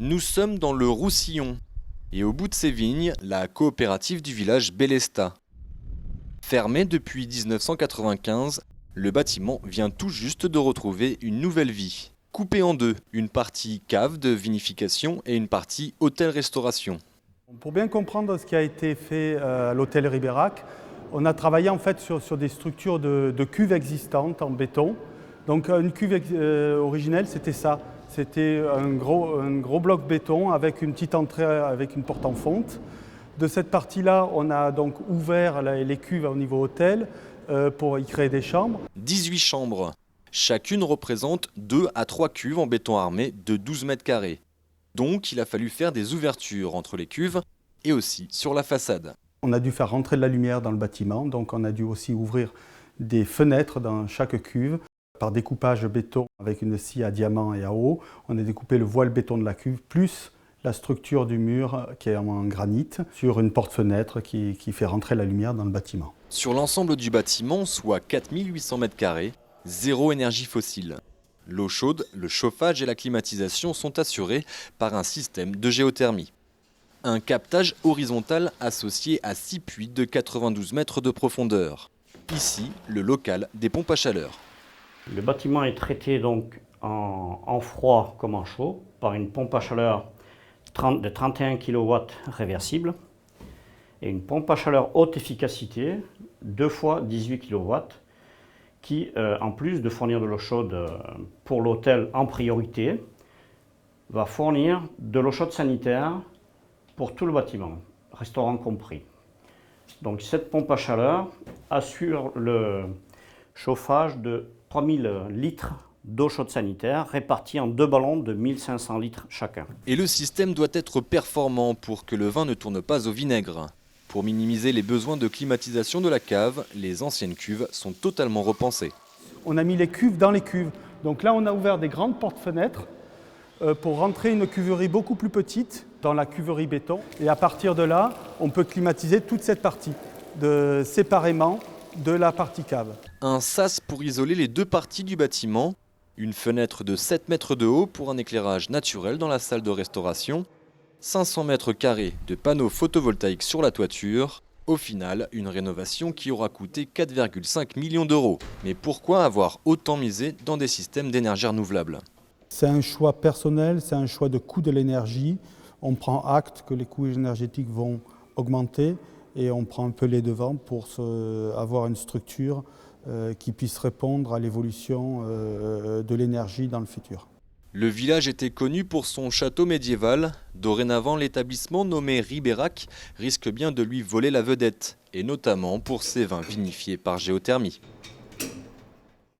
Nous sommes dans le Roussillon et au bout de ces vignes, la coopérative du village Bélesta. Fermé depuis 1995, le bâtiment vient tout juste de retrouver une nouvelle vie. Coupé en deux, une partie cave de vinification et une partie hôtel-restauration. Pour bien comprendre ce qui a été fait à l'hôtel Ribérac, on a travaillé en fait sur des structures de cuves existantes en béton. Donc une cuve originelle, c'était ça. C'était un gros bloc béton avec une petite entrée avec une porte en fonte. De cette partie-là, on a donc ouvert les cuves au niveau hôtel pour y créer des chambres. 18 chambres. Chacune représente 2 à 3 cuves en béton armé de 12 mètres carrés. Donc il a fallu faire des ouvertures entre les cuves et aussi sur la façade. On a dû faire rentrer de la lumière dans le bâtiment, donc on a dû aussi ouvrir des fenêtres dans chaque cuve. Par découpage béton avec une scie à diamant et à eau, on a découpé le voile béton de la cuve, plus la structure du mur qui est en granit, sur une porte-fenêtre qui fait rentrer la lumière dans le bâtiment. Sur l'ensemble du bâtiment, soit 4800 mètres carrés, zéro énergie fossile. L'eau chaude, le chauffage et la climatisation sont assurés par un système de géothermie. Un captage horizontal associé à 6 puits de 92 mètres de profondeur. Ici, le local des pompes à chaleur. Le bâtiment est traité donc en froid comme en chaud par une pompe à chaleur de 31 kW réversible et une pompe à chaleur haute efficacité 2 fois 18 kW qui, en plus de fournir de l'eau chaude pour l'hôtel en priorité, va fournir de l'eau chaude sanitaire pour tout le bâtiment, restaurant compris. Donc cette pompe à chaleur assure le chauffage de 3000 litres d'eau chaude sanitaire répartis en 2 ballons de 1500 litres chacun. Et le système doit être performant pour que le vin ne tourne pas au vinaigre. Pour minimiser les besoins de climatisation de la cave, les anciennes cuves sont totalement repensées. On a mis les cuves dans les cuves. Donc là, on a ouvert des grandes portes-fenêtres pour rentrer une cuverie beaucoup plus petite dans la cuverie béton. Et à partir de là, on peut climatiser toute cette partie séparément de la partie cave. Un sas pour isoler les deux parties du bâtiment, une fenêtre de 7 mètres de haut pour un éclairage naturel dans la salle de restauration, 500 mètres carrés de panneaux photovoltaïques sur la toiture. Au final, une rénovation qui aura coûté 4,5 millions d'euros. Mais pourquoi avoir autant misé dans des systèmes d'énergie renouvelable ? C'est un choix personnel, c'est un choix de coût de l'énergie. On prend acte que les coûts énergétiques vont augmenter et on prend un peu les devants pour avoir une structure qui puisse répondre à l'évolution de l'énergie dans le futur. Le village était connu pour son château médiéval. Dorénavant, l'établissement nommé Ribérac risque bien de lui voler la vedette, et notamment pour ses vins vinifiés par géothermie.